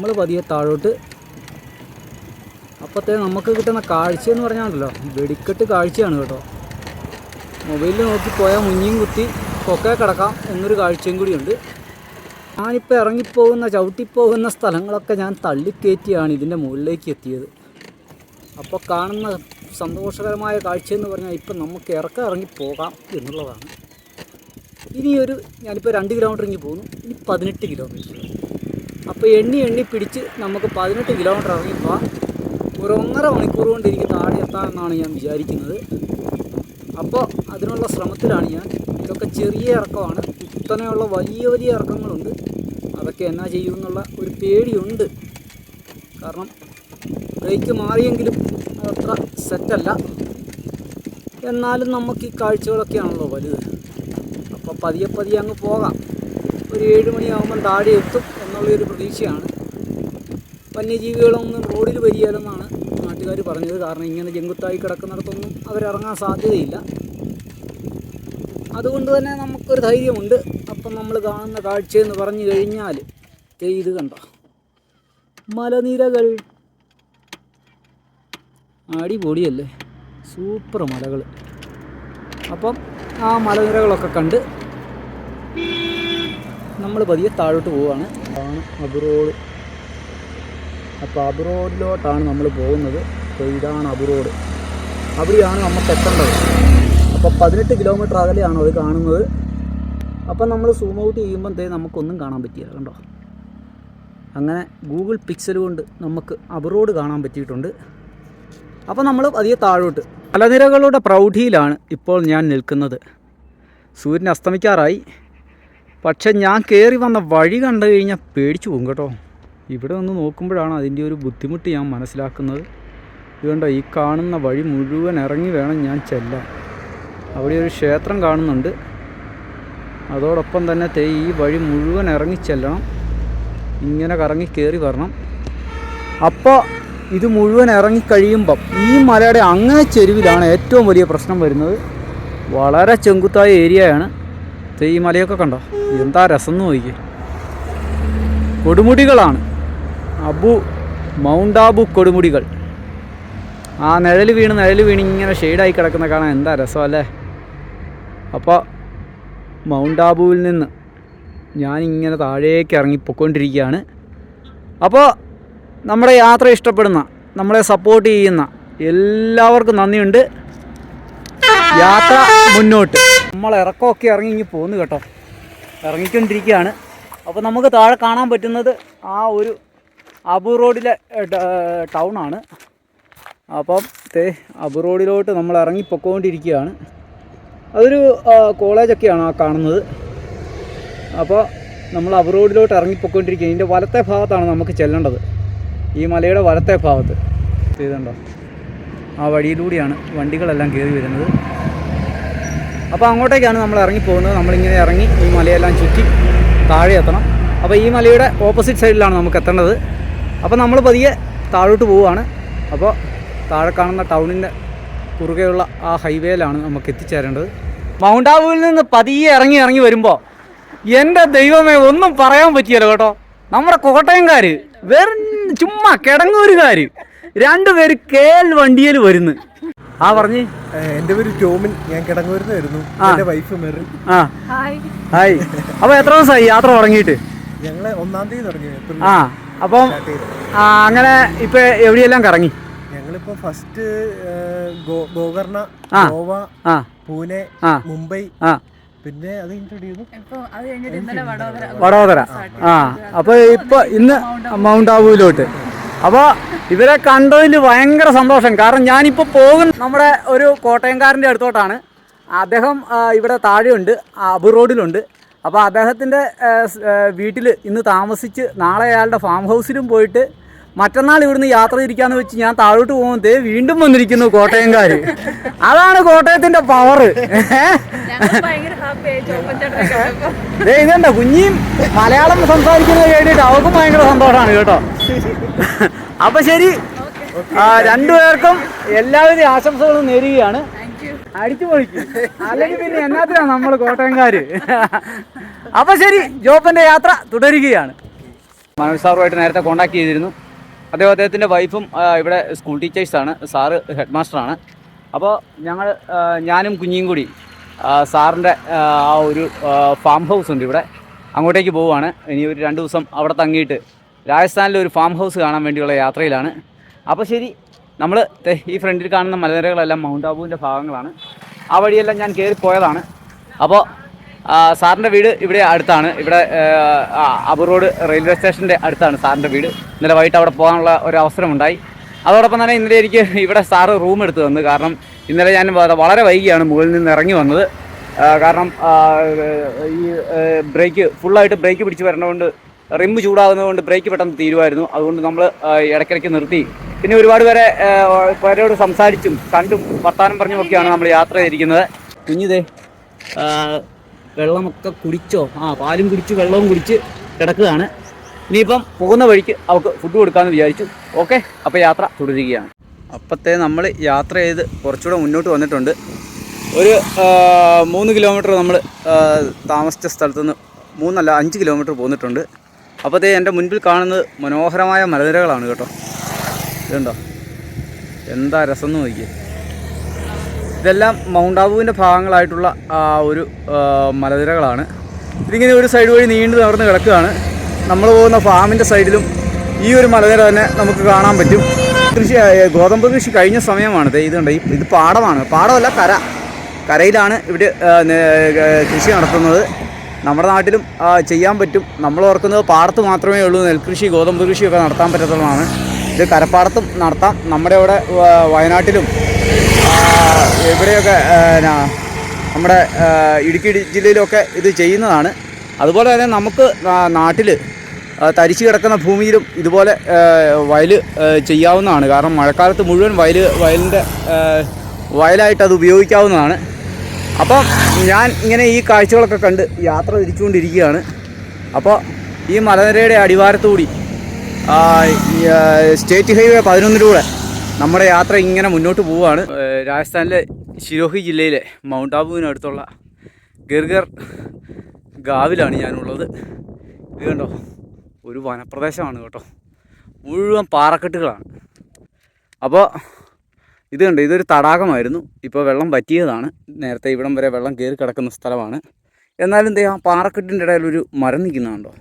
നമ്മൾ പതിയെ താഴോട്ട്. അപ്പോഴത്തേ നമുക്ക് കിട്ടുന്ന കാഴ്ചയെന്ന് പറഞ്ഞാണല്ലോ വെടിക്കെട്ട് കാഴ്ചയാണ് കേട്ടോ. മൊബൈലിൽ നോക്കിപ്പോയാൽ മുഞ്ഞിയും കുത്തി കൊക്കെ കിടക്കാം എന്നൊരു കാഴ്ചയും കൂടിയുണ്ട്. ഞാനിപ്പോൾ ഇറങ്ങിപ്പോകുന്ന ചവിട്ടിപ്പോകുന്ന സ്ഥലങ്ങളൊക്കെ ഞാൻ തള്ളിക്കയറ്റിയാണ് ഇതിൻ്റെ മുകളിലേക്ക് എത്തിയത്. അപ്പോൾ കാണുന്ന സന്തോഷകരമായ കാഴ്ചയെന്ന് പറഞ്ഞാൽ ഇപ്പം നമുക്ക് ഇറങ്ങിപ്പോകാം എന്നുള്ളതാണ്. ഞാനിപ്പോൾ 2 കിലോമീറ്റർ ഇങ്ങ് പോകുന്നു, ഇനി 18 കിലോമീറ്റർ. അപ്പോൾ എണ്ണി പിടിച്ച് നമുക്ക് 18 കിലോമീറ്റർ ഇറങ്ങിപ്പോകാം. ഒരു 1.5 മണിക്കൂർ കൊണ്ട് എനിക്ക് താഴെ എത്താമെന്നാണ് ഞാൻ വിചാരിക്കുന്നത്. അപ്പോൾ അതിനുള്ള ശ്രമത്തിലാണ് ഞാൻ. ഇതൊക്കെ ചെറിയ ഇറക്കമാണ്, കുത്തനെയുള്ള വലിയ ഇറക്കങ്ങളുണ്ട്. അതൊക്കെ എന്നാ ചെയ്യുമെന്നുള്ള ഒരു പേടിയുണ്ട്. കാരണം ബ്രേക്ക് മാറിയെങ്കിലും അതത്ര സെറ്റല്ല. എന്നാലും നമുക്ക് ഈ കാഴ്ചകളൊക്കെയാണല്ലോ വലുത്. അപ്പോൾ പതിയെ അങ്ങ് പോകാം. ഒരു 7 മണിയാകുമ്പം താഴെ എത്തും എന്നുള്ളൊരു പ്രതീക്ഷയാണ്. വന്യജീവികളൊന്നും റോഡിൽ വരികയില്ലെന്നാണ് നാട്ടുകാർ പറഞ്ഞത്. കാരണം ഇങ്ങനെ ജങ്കുത്തായി കിടക്കുന്നിടത്തൊന്നും അവരിറങ്ങാൻ സാധ്യതയില്ല. അതുകൊണ്ട് തന്നെ നമുക്കൊരു ധൈര്യമുണ്ട്. അപ്പം നമ്മൾ കാണുന്ന കാഴ്ചയെന്ന് പറഞ്ഞു കഴിഞ്ഞാൽ ഇത് കണ്ടോ, മലനിരകൾ. അടിപൊളിയല്ലേ, സൂപ്പർ മലകൾ. അപ്പം ആ മലനിരകളൊക്കെ കണ്ട് നമ്മൾ പതിയെ താഴോട്ട് പോവുകയാണ്. അതാണ് അബുറോഡ്. അപ്പോൾ അബുറോഡിലോട്ടാണ് നമ്മൾ പോകുന്നത്. അപ്പോൾ ഇതാണ് അബുറോഡ്. അവിടെയാണ് നമുക്ക് എത്തേണ്ടത്. അപ്പോൾ 18 കിലോമീറ്റർ അകലെയാണ് അത് കാണുന്നത്. അപ്പം നമ്മൾ സൂം ഔട്ട് ചെയ്യുമ്പം നമുക്കൊന്നും കാണാൻ പറ്റിയില്ല കണ്ടോ. അങ്ങനെ ഗൂഗിൾ പിക്സൽ കൊണ്ട് നമുക്ക് അബുറോഡ് കാണാൻ പറ്റിയിട്ടുണ്ട്. അപ്പോൾ നമ്മൾ പതിയെ താഴോട്ട്. മലനിരകളുടെ പ്രൗഢിയിലാണ് ഇപ്പോൾ ഞാൻ നിൽക്കുന്നത്. സൂര്യൻ അസ്തമിക്കാറായി. പക്ഷെ ഞാൻ കയറി വന്ന വഴി കണ്ടു കഴിഞ്ഞാൽ പേടിച്ചു പോകും കേട്ടോ. ഇവിടെ ഒന്ന് നോക്കുമ്പോഴാണ് അതിൻ്റെ ഒരു ബുദ്ധിമുട്ട് ഞാൻ മനസ്സിലാക്കുന്നത്. ഇതുകൊണ്ടോ, ഈ കാണുന്ന വഴി മുഴുവൻ ഇറങ്ങി വേണം ഞാൻ ചെല്ലാൻ. അവിടെ ഒരു ക്ഷേത്രം കാണുന്നുണ്ട്. അതോടൊപ്പം തന്നെ ഈ വഴി മുഴുവൻ ഇറങ്ങി ചെല്ലണം. ഇങ്ങനെ കറങ്ങി കയറി വരണം. അപ്പോൾ ഇത് മുഴുവൻ ഇറങ്ങിക്കഴിയുമ്പം ഈ മലയുടെ അങ്ങേ ചെരുവിലാണ് ഏറ്റവും വലിയ പ്രശ്നം വരുന്നത്. വളരെ ചെങ്കുത്തായ ഏരിയയാണ്. ഈ മലയൊക്കെ കണ്ടോ, എന്താ രസം എന്ന് നോക്കിയേ. കൊടുമുടികളാണ്, മൗണ്ട് ആബു കൊടുമുടികൾ. ആ നിഴൽ വീണ് ഇങ്ങനെ ഷെയ്ഡായി കിടക്കുന്ന കാണാൻ എന്താ രസമല്ലേ. അപ്പോൾ മൗണ്ട് ആബുവിൽ നിന്ന് ഞാനിങ്ങനെ താഴേക്ക് ഇറങ്ങിപ്പോയിക്കൊണ്ടിരിക്കുകയാണ്. അപ്പോൾ നമ്മുടെ യാത്ര ഇഷ്ടപ്പെടുന്ന, നമ്മളെ സപ്പോർട്ട് ചെയ്യുന്ന എല്ലാവർക്കും നന്ദിയുണ്ട്. യാത്ര മുന്നോട്ട്. നമ്മൾ ഇറക്കമൊക്കെ ഇറങ്ങി പോകുന്നു കേട്ടോ, ഇറങ്ങിക്കൊണ്ടിരിക്കുകയാണ്. അപ്പോൾ നമുക്ക് താഴെ കാണാൻ പറ്റുന്നത് ആ ഒരു അബുറോഡിലെ ടൗണാണ്. അപ്പം അബുറോഡിലോട്ട് നമ്മൾ ഇറങ്ങിപ്പോയിക്കൊണ്ടിരിക്കുകയാണ്. അതൊരു കോളേജൊക്കെയാണ് ആ കാണുന്നത്. അപ്പോൾ നമ്മൾ അബുറോഡിലോട്ട് ഇറങ്ങിപ്പോയിക്കൊണ്ടിരിക്കുക. ഇതിൻ്റെ വലത്തെ ഭാഗത്താണ് നമുക്ക് ചെല്ലേണ്ടത്, ഈ മലയുടെ വലത്തെ ഭാഗത്ത്. ഇതുണ്ടോ, ആ വഴിയിലൂടെയാണ് വണ്ടികളെല്ലാം കയറി വരുന്നത്. അപ്പോൾ അങ്ങോട്ടേക്കാണ് നമ്മൾ ഇറങ്ങിപ്പോകുന്നത്. നമ്മളിങ്ങനെ ഇറങ്ങി ഈ മലയെല്ലാം ചുറ്റി താഴെ എത്തണം. അപ്പോൾ ഈ മലയുടെ ഓപ്പോസിറ്റ് സൈഡിലാണ് നമുക്ക് എത്തേണ്ടത്. അപ്പോൾ നമ്മൾ പതിയെ താഴോട്ട് പോവുകയാണ്. അപ്പോൾ താഴെ കാണുന്ന ടൗണിൻ്റെ കുറുകെയുള്ള ആ ഹൈവേയിലാണ് നമുക്ക് എത്തിച്ചേരേണ്ടത്. മൗണ്ട് ആബുവിൽ നിന്ന് പതിയെ ഇറങ്ങി വരുമ്പോൾ എൻ്റെ ദൈവമേ ഒന്നും പറയാൻ പറ്റിയല്ലോ കേട്ടോ. നമ്മുടെ കോട്ടയംകാർ വെറും ചുമ്മാ കിടങ്ങൂരുകാർ 2 പേര് KL വണ്ടിയിൽ വരുന്നു. ആ പറഞ്ഞേ. എൻ്റെ പേര് ടോമിൻ, ഞാൻ കിടങ്ങൂരിന്ന് വരുന്നു. എൻ്റെ വൈഫ് മെറിൻ. ഹായ്. അപ്പോൾ എത്ര ദിവസമായി യാത്ര തുടങ്ങിയിട്ട്? ഞങ്ങള് 1-ാം തീയതി തുടങ്ങി. അപ്പം അങ്ങനെ ഇപ്പൊ എവിടെയെല്ലാം കറങ്ങി? ഞങ്ങളിപ്പോ ഫസ്റ്റ് ഗോകർണ, ഗോവ, പൂനെ, മുംബൈ, പിന്നെ അത് വഡോദര. അപ്പൊ ഇന്ന് മൗണ്ട് ആബുവിലോട്ട്. അപ്പോൾ ഇവരെ കണ്ടതിൽ ഭയങ്കര സന്തോഷം. കാരണം ഞാനിപ്പോൾ പോകുന്ന നമ്മുടെ ഒരു കോട്ടയംകാരൻ്റെ അടുത്തോട്ടാണ്. അദ്ദേഹം ഇവിടെ താഴെയുണ്ട്, അബുറോഡിലുണ്ട്. അപ്പോൾ അദ്ദേഹത്തിൻ്റെ വീട്ടിൽ ഇന്ന് താമസിച്ച് നാളെ അയാളുടെ ഫാം ഹൗസിലും പോയിട്ട് മറ്റന്നാൾ ഇവിടുന്ന് യാത്ര തിരിക്കാന്ന് വെച്ച് ഞാൻ താഴോട്ട് പോകുമ്പോൾ വീണ്ടും വന്നിരിക്കുന്നു കോട്ടയംകാർ. അതാണ് കോട്ടയത്തിൻ്റെ പവർ. ഇതെന്താ കുഞ്ഞിയും മലയാളം സംസാരിക്കുന്നത് കേട്ടിട്ട് അവർക്കും ഭയങ്കര സന്തോഷമാണ് കേട്ടോ. അപ്പോൾ ശരി, 2 പേർക്കും എല്ലാവിധ ആശംസകളും നേരുകയാണ്. അടിച്ചു പൊളിക്കും, അല്ലെങ്കിൽ പിന്നെ എന്നാത്തിനാണ് നമ്മൾ കോട്ടയംകാർ. അപ്പോൾ ശരി, ജോപ്പൻ്റെ യാത്ര തുടരുകയാണ്. മനോജ് സാറുമായിട്ട് നേരത്തെ കോൺടാക്ട് ചെയ്തിരുന്നു. അദ്ദേഹത്തിൻ്റെ വൈഫും ഇവിടെ സ്കൂൾ ടീച്ചേഴ്സാണ്, സാറ് ഹെഡ് മാസ്റ്ററാണ്. അപ്പോൾ ഞാനും കുഞ്ഞിയും കൂടി സാറിൻ്റെ ആ ഒരു ഫാം ഹൗസ് ഉണ്ട് ഇവിടെ, അങ്ങോട്ടേക്ക് പോവുകയാണ്. ഇനി ഒരു 2 ദിവസം അവിടെ തങ്ങിയിട്ട് രാജസ്ഥാനിലെ ഒരു ഫാം ഹൗസ് കാണാൻ വേണ്ടിയുള്ള യാത്രയിലാണ്. അപ്പോൾ ശരി, നമ്മൾ ഈ ഫ്രണ്ടിൽ കാണുന്ന മലനിരകളെല്ലാം മൗണ്ട് ആബുവിൻ്റെ ഭാഗങ്ങളാണ്. ആ വഴിയെല്ലാം ഞാൻ കയറിപ്പോയതാണ്. അപ്പോൾ സാറിൻ്റെ വീട് ഇവിടെ അടുത്താണ്, ഇവിടെ അബു റോഡ് റെയിൽവേ സ്റ്റേഷൻ്റെ അടുത്താണ് സാറിൻ്റെ വീട്. ഇന്നലെ വൈകിട്ട് അവിടെ പോകാനുള്ള ഒരു അവസരമുണ്ടായി. അതോടൊപ്പം തന്നെ ഇന്നലെ എനിക്ക് ഇവിടെ സാറ് റൂം എടുത്ത് തന്നു. കാരണം ഇന്നലെ ഞാൻ വളരെ വൈകിയാണ് മുകളിൽ നിന്ന് ഇറങ്ങി വന്നത്. കാരണം ഈ ഫുള്ളായിട്ട് ബ്രേക്ക് പിടിച്ച് വരണതുകൊണ്ട്, റിമ്മ് ചൂടാകുന്നതുകൊണ്ട് ബ്രേക്ക് പെട്ടെന്ന് തീരുമായിരുന്നു. അതുകൊണ്ട് നമ്മൾ ഇടയ്ക്കിടയ്ക്ക് നിർത്തി. പിന്നെ ഒരുപാട് പേരോട് സംസാരിച്ചും കണ്ടും വർത്താനം പറഞ്ഞുമൊക്കെയാണ് നമ്മൾ യാത്ര ചെയ്തിരിക്കുന്നത്. കുഞ്ഞിതേ വെള്ളമൊക്കെ കുടിച്ചോ? പാലും കുടിച്ച് വെള്ളവും കുടിച്ച് കിടക്കുകയാണ്. ഇനിയിപ്പം പോകുന്ന വഴിക്ക് അവൾക്ക് ഫുഡ് കൊടുക്കാമെന്ന് വിചാരിച്ചു. ഓക്കെ, അപ്പോൾ യാത്ര തുടരുകയാണ്. അപ്പത്തെ നമ്മൾ യാത്ര ചെയ്ത് കുറച്ചുകൂടെ മുന്നോട്ട് വന്നിട്ടുണ്ട്. ഒരു 3 കിലോമീറ്റർ നമ്മൾ താമസിച്ച സ്ഥലത്തു നിന്ന് 5 കിലോമീറ്റർ പോന്നിട്ടുണ്ട്. അപ്പോഴത്തേ എൻ്റെ മുൻപിൽ കാണുന്നത് മനോഹരമായ മലനിരകളാണ് കേട്ടോ. ഇതുണ്ടോ, എന്താ രസം എന്ന് നോക്കിയേ. ഇതെല്ലാം മൗണ്ട് ആബുവിൻ്റെ ഭാഗങ്ങളായിട്ടുള്ള ഒരു മലനിരകളാണ്. ഇതിങ്ങനെ ഒരു സൈഡ് വഴി നീണ്ടു നടന്ന് കിടക്കുകയാണ്. നമ്മൾ പോകുന്ന ഫാമിൻ്റെ സൈഡിലും ഈ ഒരു മലനിര തന്നെ നമുക്ക് കാണാൻ പറ്റും. ഗോതമ്പ് കൃഷി കഴിഞ്ഞ സമയമാണ്. ഇതുണ്ട്, ഇത് പാടമല്ല, കരയിലാണ് ഇവിടെ കൃഷി നടത്തുന്നത്. നമ്മുടെ നാട്ടിലും ചെയ്യാൻ പറ്റും. നമ്മൾ ഓർക്കുന്നത് പാടത്ത് മാത്രമേ ഉള്ളൂ നെൽകൃഷി, ഗോതമ്പ് കൃഷിയൊക്കെ നടത്താൻ പറ്റത്തുള്ളതാണ്. ഇത് കരപ്പാടത്തും നടത്താം. നമ്മുടെ ഇവിടെ വയനാട്ടിലും ഇവിടെയൊക്കെ നമ്മുടെ ഇടുക്കി ജില്ലയിലൊക്കെ ഇത് ചെയ്യുന്നതാണ്. അതുപോലെ തന്നെ നമുക്ക് നാട്ടിൽ തരിച്ചു കിടക്കുന്ന ഭൂമിയിലും ഇതുപോലെ വയൽ ചെയ്യാവുന്നതാണ്. കാരണം മഴക്കാലത്ത് മുഴുവൻ വയലായിട്ട് അത് ഉപയോഗിക്കാവുന്നതാണ്. അപ്പം ഞാൻ ഇങ്ങനെ ഈ കാഴ്ചകളൊക്കെ കണ്ട് യാത്ര തിരിച്ചുകൊണ്ടിരിക്കുകയാണ്. അപ്പോൾ ഈ മലനിരയുടെ അടിവാരത്തുകൂടി സ്റ്റേറ്റ് ഹൈവേ 11 നമ്മുടെ യാത്ര ഇങ്ങനെ മുന്നോട്ട് പോവുകയാണ്. രാജസ്ഥാനിലെ സിരോഹി ജില്ലയിലെ മൗണ്ട് ആബുവിനടുത്തുള്ള ഗിർഗർ ഗാവിലാണ് ഞാനുള്ളത്. ഇത് കണ്ടോ, ഒരു വനപ്രദേശമാണ് കേട്ടോ, മുഴുവൻ പാറക്കെട്ടുകളാണ്. അപ്പോൾ ഇത് കണ്ടോ, ഇതൊരു തടാകമായിരുന്നു, ഇപ്പോൾ വെള്ളം പറ്റിയതാണ്. നേരത്തെ ഇവിടം വരെ വെള്ളം കയറി കിടക്കുന്ന സ്ഥലമാണ്. എന്നാലും ആ പാറക്കെട്ടിൻ്റെ ഇടയിലൊരു മരം നിൽക്കുന്നുണ്ടോ,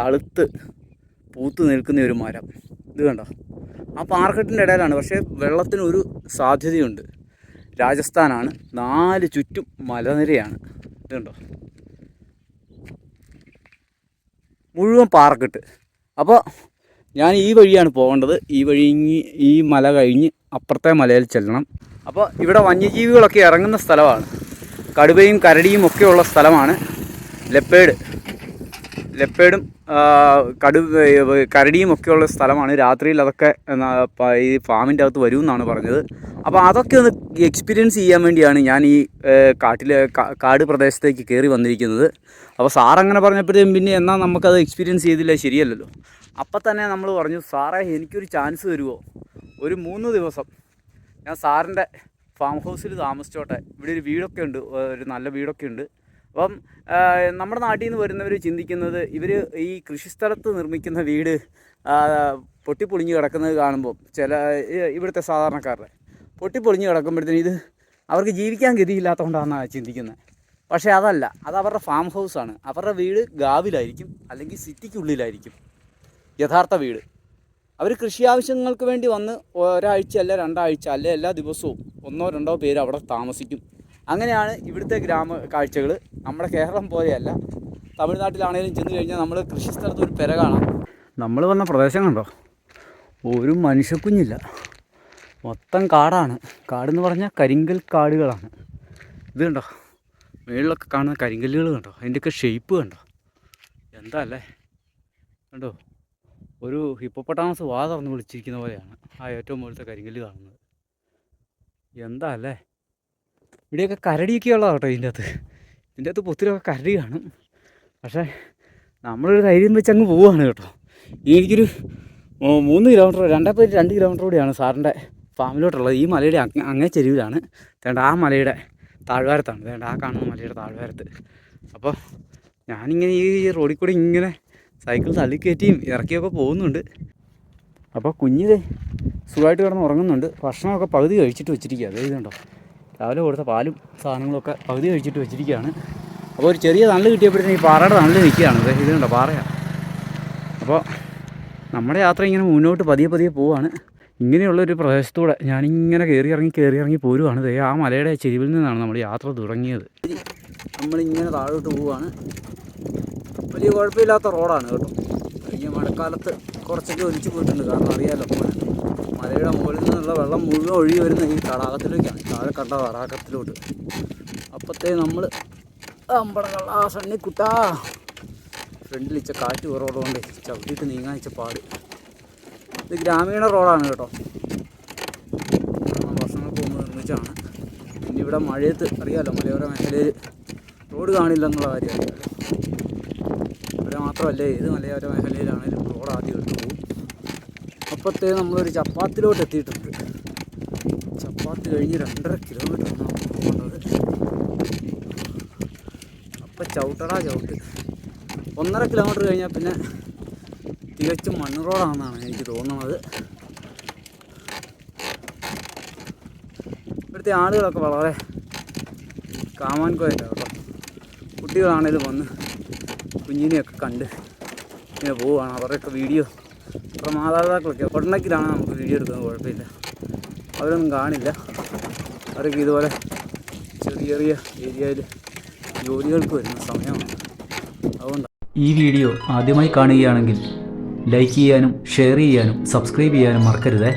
തളുത്ത് പൂത്ത് നിൽക്കുന്ന ഒരു മരം. ഇത് കണ്ടോ, ആ പാറക്കെട്ടിൻ്റെ ഇടയിലാണ്. പക്ഷേ വെള്ളത്തിനൊരു സാധ്യതയുണ്ട്. രാജസ്ഥാനാണ്, 4 ചുറ്റും മലനിരയാണ്. ഇത് കണ്ടോ, മുഴുവൻ പാറക്കെട്ട്. അപ്പോൾ ഞാൻ ഈ വഴിയാണ് പോകേണ്ടത്. ഈ മല കഴിഞ്ഞ് അപ്പുറത്തെ മലയിൽ ചെല്ലണം. അപ്പോൾ ഇവിടെ വന്യജീവികളൊക്കെ ഇറങ്ങുന്ന സ്ഥലമാണ്. കടുവയും കരടിയും ഒക്കെയുള്ള സ്ഥലമാണ്. ലെപ്പേഡും കരടിയും ഒക്കെയുള്ള സ്ഥലമാണ്. രാത്രിയിൽ അതൊക്കെ ഈ ഫാമിൻ്റെ അകത്ത് വരുമെന്നാണ് പറഞ്ഞത്. അപ്പോൾ അതൊക്കെ ഒന്ന് എക്സ്പീരിയൻസ് ചെയ്യാൻ വേണ്ടിയാണ് ഞാൻ ഈ കാട് പ്രദേശത്തേക്ക് കയറി വന്നിരിക്കുന്നത്. അപ്പോൾ സാറങ്ങനെ പറഞ്ഞപ്പോഴത്തേക്കും പിന്നെ എന്നാൽ നമുക്കത് എക്സ്പീരിയൻസ് ചെയ്തില്ല, ശരിയല്ലല്ലോ. അപ്പം തന്നെ നമ്മൾ പറഞ്ഞു, സാറേ എനിക്കൊരു ചാൻസ് തരുമോ, ഒരു 3 ദിവസം ഞാൻ സാറിൻ്റെ ഫാം ഹൗസിൽ താമസിച്ചോട്ടെ. ഇവിടെ ഒരു വീടൊക്കെ ഉണ്ട്, ഒരു നല്ല വീടൊക്കെ ഉണ്ട്. അപ്പം നമ്മുടെ നാട്ടിൽ നിന്ന് വരുന്നവർ ചിന്തിക്കുന്നത്, ഇവർ ഈ കൃഷിസ്ഥലത്ത് നിർമ്മിക്കുന്ന വീട് പൊട്ടിപ്പൊളിഞ്ഞ് കിടക്കുന്നത് കാണുമ്പോൾ ഇവിടുത്തെ സാധാരണക്കാരുടെ പൊട്ടിപ്പൊളിഞ്ഞ് കിടക്കുമ്പോഴത്തേന് ഇത് അവർക്ക് ജീവിക്കാൻ ഗതിയില്ലാത്തതുകൊണ്ടാണെന്നാണ് ചിന്തിക്കുന്നത്. പക്ഷേ അതല്ല, അത് അവരുടെ ഫാം ഹൗസാണ്. അവരുടെ വീട് ഗാവിലായിരിക്കും, അല്ലെങ്കിൽ സിറ്റിക്കുള്ളിലായിരിക്കും യഥാർത്ഥ വീട്. അവർ കൃഷി ആവശ്യങ്ങൾക്ക് വേണ്ടി വന്ന് ഒരാഴ്ച അല്ല 2 ആഴ്ച അല്ല എല്ലാ ദിവസവും 1-2 പേര് അവിടെ താമസിക്കും. അങ്ങനെയാണ് ഇവിടുത്തെ ഗ്രാമ കാഴ്ചകൾ. നമ്മുടെ കേരളം പോലെയല്ല. തമിഴ്നാട്ടിലാണെങ്കിലും ചെന്ന് കഴിഞ്ഞാൽ നമ്മൾ കൃഷിസ്ഥലത്ത് ഒരു പെര കാണാം. നമ്മൾ വന്ന പ്രദേശം കണ്ടോ, ഒരു മനുഷ്യക്കുഞ്ഞില്ല, മൊത്തം കാടാണ്. കാടെന്ന് പറഞ്ഞാൽ കരിങ്കൽ കാടുകളാണ്. ഇത് കണ്ടോ, മുകളിലൊക്കെ കാണുന്ന കരിങ്കല്ലുകൾ കണ്ടോ, അതിൻ്റെയൊക്കെ ഷേപ്പ് കണ്ടോ, എന്താ അല്ലേ. കണ്ടോ, ഒരു ഹിപ്പോപ്പൊട്ടാമസ് വാ തുറന്ന് വിളിച്ചിരിക്കുന്ന പോലെയാണ് ആ ഏറ്റവും മുകളിലത്തെ കരിങ്കല്ല് കാണുന്നത്. എന്താ അല്ലേ. ഇവിടെയൊക്കെ കരടിയൊക്കെ ഉള്ളതാണ് കേട്ടോ. ഇതിൻ്റെ അകത്ത് ഒത്തിരിയൊക്കെ കരടി കാണും. പക്ഷേ നമ്മളൊരു ധൈര്യം വെച്ച് അങ്ങ് പോവുകയാണ് കേട്ടോ. എനിക്കൊരു 3 കിലോമീറ്റർ 2 കിലോമീറ്റർ കൂടിയാണ് സാറിൻ്റെ ഫാമിലോട്ടുള്ളത്. ഈ മലയുടെ അങ്ങേ ചെരുവിലാണ്. ആ മലയുടെ താഴ്വാരത്താണ്. ആ കാണുന്ന മലയുടെ താഴ്വാരത്ത്. അപ്പോൾ ഞാനിങ്ങനെ ഈ റോഡിൽ കൂടി ഇങ്ങനെ സൈക്കിൾ തള്ളിക്കയറ്റിയും ഇറക്കിയൊക്കെ പോകുന്നുണ്ട്. അപ്പോൾ കുഞ്ഞിതേ സുഖമായിട്ട് കിടന്ന് ഉറങ്ങുന്നുണ്ട്. ഭക്ഷണമൊക്കെ പകുതി കഴിച്ചിട്ട് വെച്ചിരിക്കുക. അതേ ഇതുണ്ടോ, രാവിലെ കൊടുത്ത പാലും സാധനങ്ങളൊക്കെ പകുതി കഴിച്ചിട്ട് വെച്ചിരിക്കുകയാണ്. അപ്പോൾ ഒരു ചെറിയ തണല് കിട്ടിയപ്പോഴത്തേക്കും ഈ പാറയുടെ തണല് നിൽക്കുകയാണ്. അതെ ഇതുണ്ടോ പാറയാണ്. അപ്പോൾ നമ്മുടെ യാത്ര ഇങ്ങനെ മുന്നോട്ട് പതിയെ പതിയെ പോവുകയാണ്. ഇങ്ങനെയുള്ളൊരു പ്രദേശത്തൂടെ ഞാനിങ്ങനെ കയറി ഇറങ്ങി പോരുവാണ്. ദേ ആ മലയുടെ ചെരുവിൽ നിന്നാണ് നമ്മൾ യാത്ര തുടങ്ങിയത്. നമ്മളിങ്ങനെ താഴോട്ട് പോവുകയാണ്. വലിയ കുഴപ്പമില്ലാത്ത റോഡാണ് കേട്ടോ. കഴിഞ്ഞ മഴക്കാലത്ത് കുറച്ചൊക്കെ ഒലിച്ചു പോയിട്ടുണ്ട്. കാരണം അറിയാമല്ലോ, മലയുടെ മുകളിൽ നിന്നുള്ള വെള്ളം മുഴുവൻ ഒഴുകി വരുന്ന ഈ തടാകത്തിലേക്കാണ്, താഴെ കണ്ട തടാകത്തിലോട്ട്. അപ്പോഴത്തേ നമ്മൾ അമ്പടകള സണ്ണിക്കുട്ടാ ഫ്രണ്ടിൽ ഇച്ച കാറ്റ് കുറവുള്ളതുകൊണ്ട് ചവിട്ടിയിട്ട് നീങ്ങാൻ ഇച്ച പാട്. ഇത് ഗ്രാമീണ റോഡാണ് കേട്ടോ. വർഷങ്ങൾക്ക് മുമ്പ് നിർമ്മിച്ചാണ്. പിന്നെ ഇവിടെ മഴയത്ത് അറിയാമല്ലോ, മലയോര മേഖലയിൽ റോഡ് കാണില്ല എന്നുള്ള കാര്യം അറിയാമല്ലോ. ഇവിടെ മാത്രമല്ല, ഏത് മലയോര മേഖലയിലാണെങ്കിലും റോഡ് ആദ്യം എടുത്ത് പോകും. അപ്പോഴത്തേ നമ്മളൊരു ചപ്പാത്തിലോട്ട് എത്തിയിട്ടുണ്ട്. ചപ്പാത്തി കഴിഞ്ഞ് 2.5 കിലോമീറ്ററാണ് നമ്മൾ പോകുന്നത്. അപ്പം ചവിട്ടടാ ചവിട്ട്. 1.5 കിലോമീറ്റർ കഴിഞ്ഞാൽ പിന്നെ തികച്ചും മണ്ണ് റോഡാണെന്നാണ് എനിക്ക് തോന്നുന്നത്. ഇവിടുത്തെ ആളുകളൊക്കെ വളരെ കാമാൻകോയല്ല കേട്ടോ. കുട്ടികളാണേലും വന്ന് കുഞ്ഞിനെയൊക്കെ കണ്ട് ഇങ്ങനെ പോവുകയാണ്. അവരുടെയൊക്കെ വീഡിയോ, അവരുടെ മാതാപിതാക്കളൊക്കെ കൊടനക്കിലാണ് നമുക്ക് വീഡിയോ എടുക്കുന്നത്, കുഴപ്പമില്ല. അവരൊന്നും കാണില്ല. അവരൊക്കെ ഇതുപോലെ ചെറിയ ചെറിയ ഏരിയയിൽ ജോലികൾക്ക് വരുന്ന സമയമാണ്. അതുകൊണ്ടാണ്. ഈ വീഡിയോ ആദ്യമായി കാണുകയാണെങ്കിൽ ലൈക്ക് ചെയ്യാനും ഷെയർ ചെയ്യാനും സബ്സ്ക്രൈബ് ചെയ്യാനും മറക്കരുതേ.